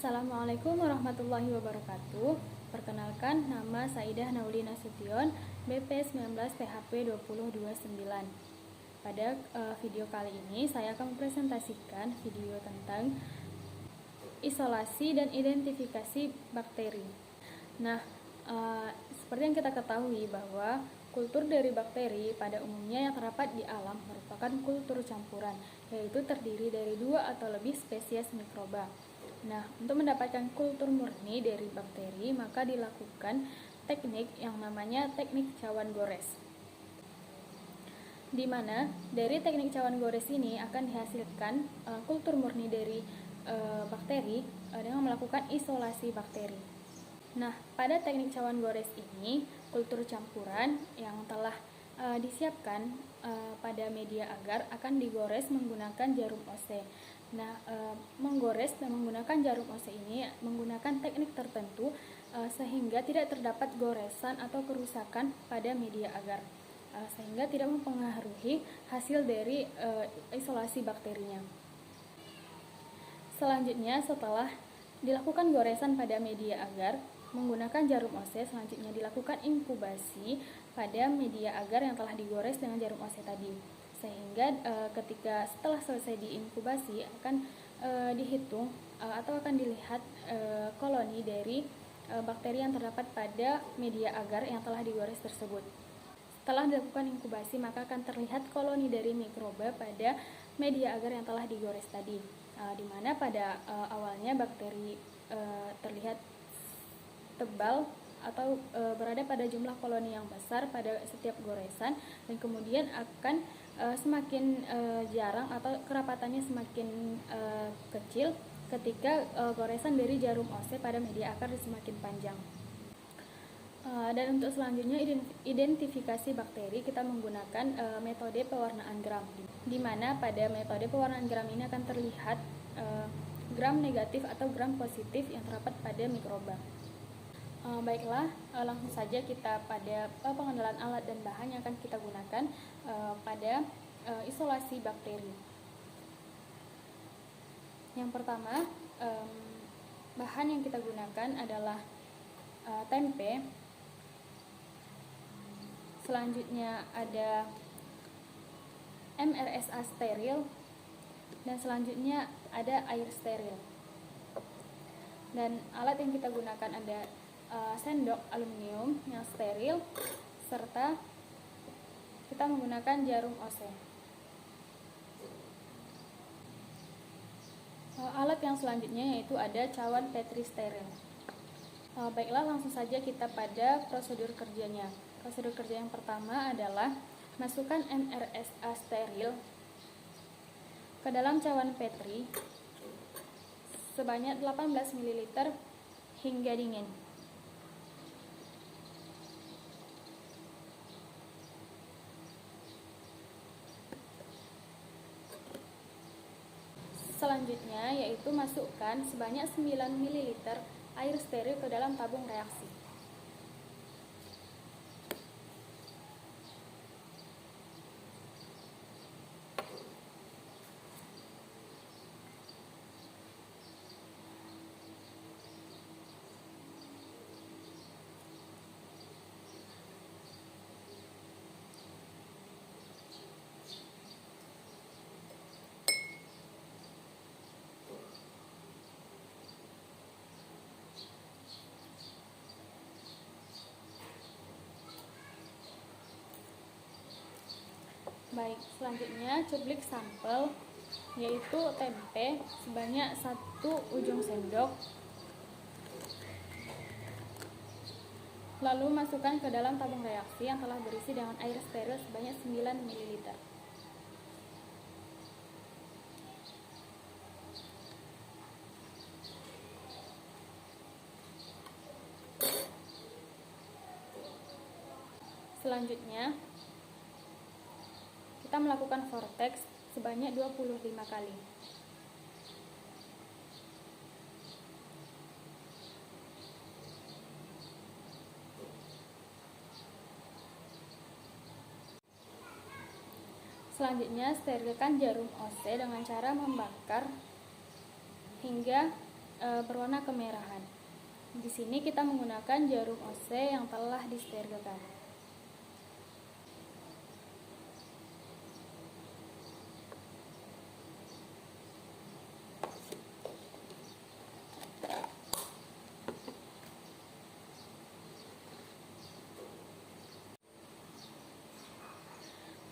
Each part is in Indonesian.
Assalamualaikum warahmatullahi wabarakatuh. Perkenalkan, nama Saidah Nauli Nasution, BP 19 PHP 2029. Pada video kali ini saya akan mempresentasikan video tentang isolasi dan identifikasi bakteri. Nah, seperti yang kita ketahui bahwa kultur dari bakteri pada umumnya yang terdapat di alam merupakan kultur campuran, yaitu terdiri dari 2 atau lebih spesies mikroba. Nah, untuk mendapatkan kultur murni dari bakteri, maka dilakukan teknik yang namanya teknik cawan gores. Di mana dari teknik cawan gores ini akan dihasilkan kultur murni dari bakteri dengan melakukan isolasi bakteri. Nah, pada teknik cawan gores ini, kultur campuran yang telah disiapkan pada media agar akan digores menggunakan jarum OC. Nah, menggores dan menggunakan jarum OC ini menggunakan teknik tertentu sehingga tidak terdapat goresan atau kerusakan pada media agar, sehingga tidak mempengaruhi hasil dari isolasi bakterinya. Selanjutnya, setelah dilakukan goresan pada media agar menggunakan jarum OC, selanjutnya dilakukan inkubasi pada media agar yang telah digores dengan jarum OC tadi. Sehingga ketika setelah selesai diinkubasi akan dihitung atau akan dilihat koloni dari bakteri yang terdapat pada media agar yang telah digores tersebut. Setelah dilakukan inkubasi, maka akan terlihat koloni dari mikroba pada media agar yang telah digores tadi, di mana pada awalnya bakteri terlihat tebal atau berada pada jumlah koloni yang besar pada setiap goresan, dan kemudian akan semakin jarang atau kerapatannya semakin kecil ketika goresan dari jarum OC pada media akar semakin panjang. Dan untuk selanjutnya identifikasi bakteri, kita menggunakan metode pewarnaan gram, di mana pada metode pewarnaan gram ini akan terlihat gram negatif atau gram positif yang terdapat pada mikroba. Baiklah, langsung saja kita pada pengenalan alat dan bahan yang akan kita gunakan pada isolasi bakteri. Yang pertama, bahan yang kita gunakan adalah tempe. Selanjutnya ada MRSA steril, dan selanjutnya ada air steril. Dan alat yang kita gunakan ada sendok aluminium yang steril, serta kita menggunakan jarum OC. Alat yang selanjutnya yaitu ada cawan Petri steril. Baiklah, langsung saja kita pada prosedur kerjanya. Prosedur kerja yang pertama adalah masukkan MRSA steril ke dalam cawan Petri sebanyak 18 ml hingga dingin. Selanjutnya yaitu masukkan sebanyak 9 ml air steril ke dalam tabung reaksi. Baik, selanjutnya cuplik sampel yaitu tempe sebanyak 1 ujung sendok, lalu masukkan ke dalam tabung reaksi yang telah berisi dengan air steril sebanyak 9 ml. Selanjutnya kita melakukan vortex sebanyak 25 kali. Selanjutnya, sterilkan jarum OC dengan cara membakar hingga berwarna kemerahan. Di sini kita menggunakan jarum OC yang telah disterilkan.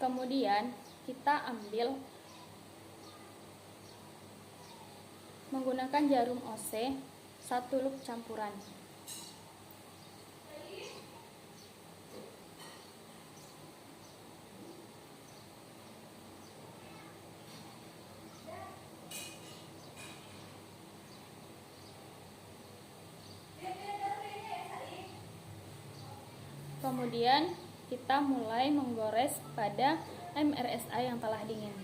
Kemudian kita ambil menggunakan jarum OC 1 loop campuran. Kemudian kita mulai menggores pada MRSA yang telah dingin.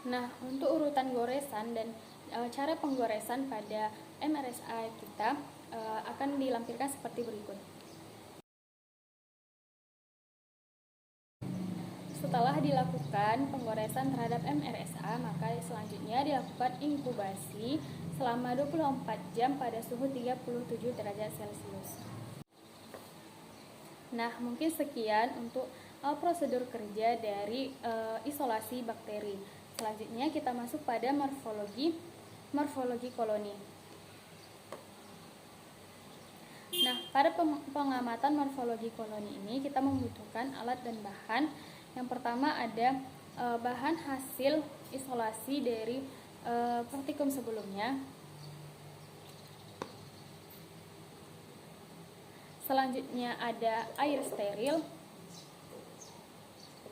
Nah, untuk urutan goresan dan cara penggoresan pada MRSA kita akan dilampirkan seperti berikut. Setelah dilakukan penggoresan terhadap MRSA, maka selanjutnya dilakukan inkubasi selama 24 jam pada suhu 37 derajat Celcius. Nah, mungkin sekian untuk prosedur kerja dari isolasi bakteri. Selanjutnya kita masuk pada morfologi koloni. Nah, pada pengamatan morfologi koloni ini kita membutuhkan alat dan bahan. Yang pertama ada bahan hasil isolasi dari praktikum sebelumnya. Selanjutnya ada air steril.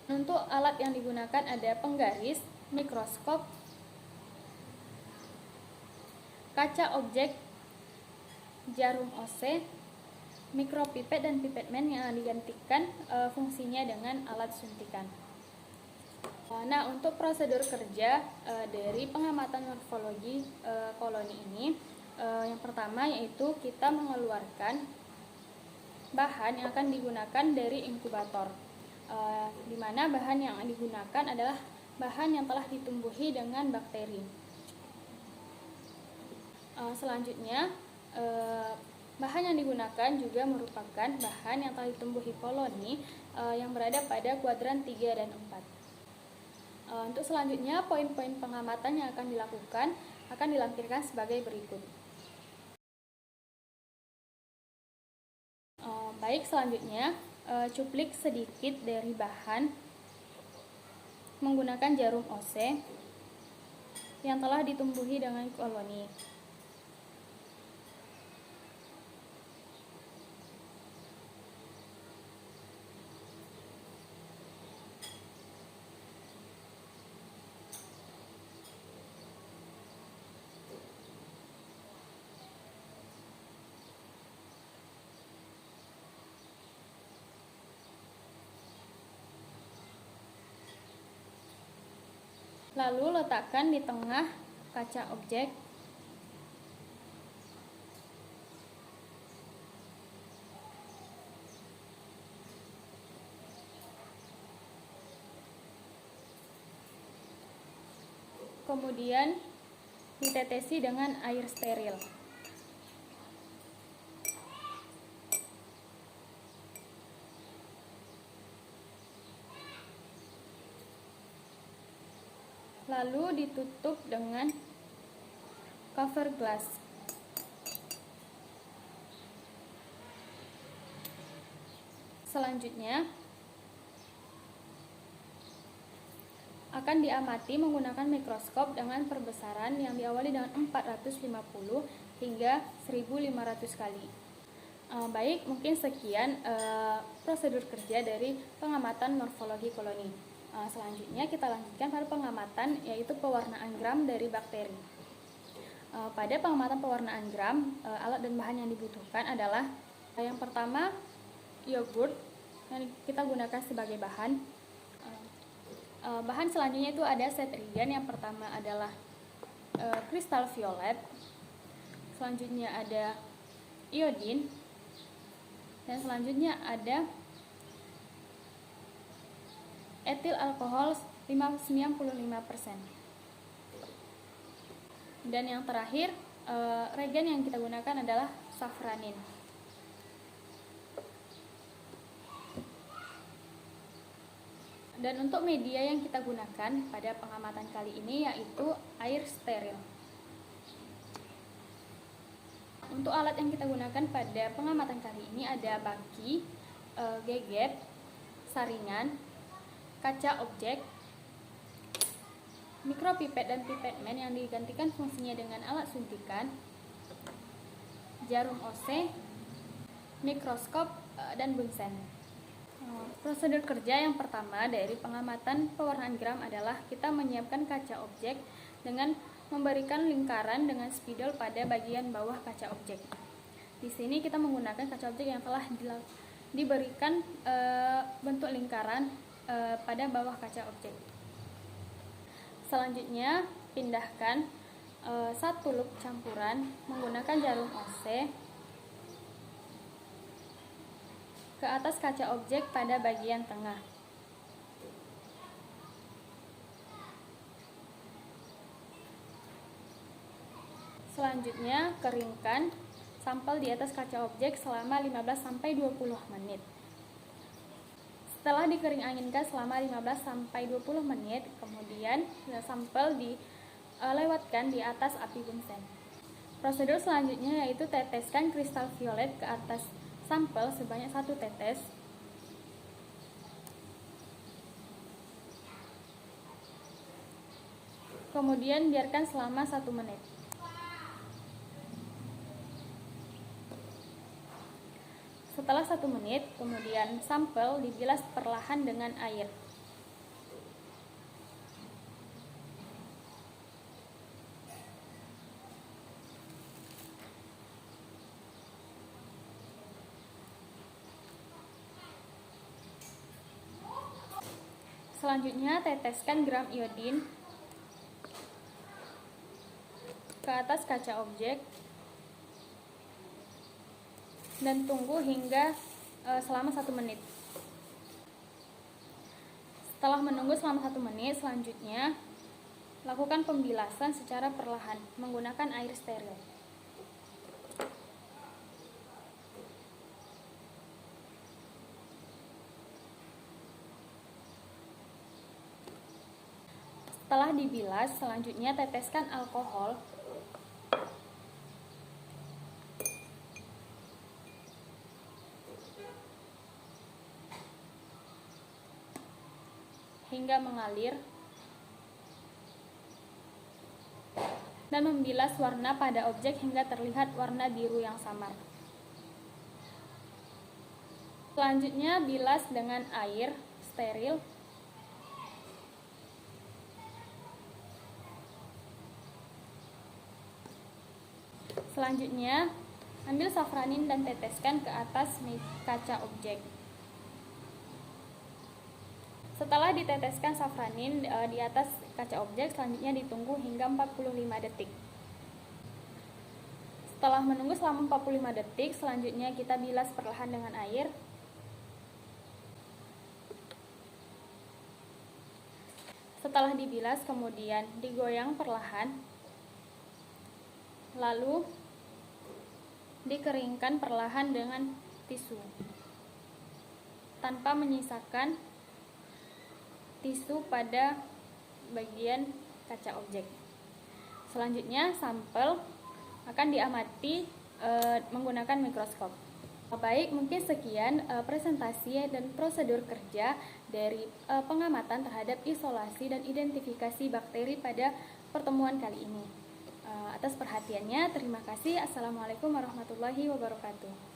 Untuk alat yang digunakan ada penggaris, mikroskop, kaca objek, jarum OC, mikropipet dan pipetmen yang digantikan fungsinya dengan alat suntikan. Nah, untuk prosedur kerja dari pengamatan morfologi koloni ini, yang pertama yaitu kita mengeluarkan bahan yang akan digunakan dari inkubator, di mana bahan yang digunakan adalah bahan yang telah ditumbuhi dengan bakteri. Selanjutnya, bahan yang digunakan juga merupakan bahan yang telah ditumbuhi koloni yang berada pada kuadran 3 dan 4. Untuk selanjutnya, poin-poin pengamatan yang akan dilakukan akan dilampirkan sebagai berikut. Baik, selanjutnya cuplik sedikit dari bahan menggunakan jarum OC yang telah ditumbuhi dengan koloni. Lalu letakkan di tengah kaca objek. Kemudian ditetesi dengan air steril. Lalu ditutup dengan cover glass. Selanjutnya akan diamati menggunakan mikroskop dengan perbesaran yang diawali dengan 450 hingga 1500 kali. Baik, mungkin sekian prosedur kerja dari pengamatan morfologi koloni. Selanjutnya kita lanjutkan pada pengamatan, yaitu pewarnaan gram dari bakteri. Pada pengamatan pewarnaan gram, alat dan bahan yang dibutuhkan adalah yang pertama yogurt, yang kita gunakan sebagai bahan. Bahan selanjutnya itu ada set reagen. Yang pertama adalah kristal violet, selanjutnya ada iodin, dan selanjutnya ada etil alkohol 95%. Dan yang terakhir, reagen yang kita gunakan adalah safranin. Dan untuk media yang kita gunakan pada pengamatan kali ini yaitu air steril. Untuk alat yang kita gunakan pada pengamatan kali ini ada baki, geget, saringan, kaca objek, mikropipet dan pipetmen yang digantikan fungsinya dengan alat suntikan, jarum OC, mikroskop, dan bunsen. Prosedur kerja yang pertama dari pengamatan pewarnaan gram adalah kita menyiapkan kaca objek dengan memberikan lingkaran dengan spidol pada bagian bawah kaca objek. Di sini kita menggunakan kaca objek yang telah diberikan bentuk lingkaran pada bawah kaca objek. Selanjutnya, pindahkan 1 loop campuran menggunakan jarum OC ke atas kaca objek pada bagian tengah. Selanjutnya, keringkan sampel di atas kaca objek selama 15-20 menit. Setelah dikering anginkan selama 15-20 menit, kemudian sampel dilewatkan di atas api bunsen. Prosedur selanjutnya yaitu teteskan kristal violet ke atas sampel sebanyak 1 tetes. Kemudian biarkan selama 1 menit. Setelah 1 menit, kemudian sampel dibilas perlahan dengan air. Selanjutnya, teteskan gram iodin ke atas kaca objek dan tunggu hingga selama 1 menit. Setelah menunggu selama 1 menit, selanjutnya lakukan pembilasan secara perlahan menggunakan air steril. Setelah dibilas, selanjutnya teteskan alkohol hingga mengalir dan membilas warna pada objek hingga terlihat warna biru yang samar. Selanjutnya, bilas dengan air steril. Selanjutnya, ambil safranin dan teteskan ke atas kaca objek. Setelah diteteskan safranin di atas kaca objek, selanjutnya ditunggu hingga 45 detik. Setelah menunggu selama 45 detik, selanjutnya kita bilas perlahan dengan air. Setelah dibilas, kemudian digoyang perlahan, lalu dikeringkan perlahan dengan tisu tanpa menyisakan tisu pada bagian kaca objek. Selanjutnya, sampel akan diamati menggunakan mikroskop. Baik, mungkin sekian presentasi dan prosedur kerja dari pengamatan terhadap isolasi dan identifikasi bakteri pada pertemuan kali ini. Atas perhatiannya, terima kasih. Assalamualaikum warahmatullahi wabarakatuh.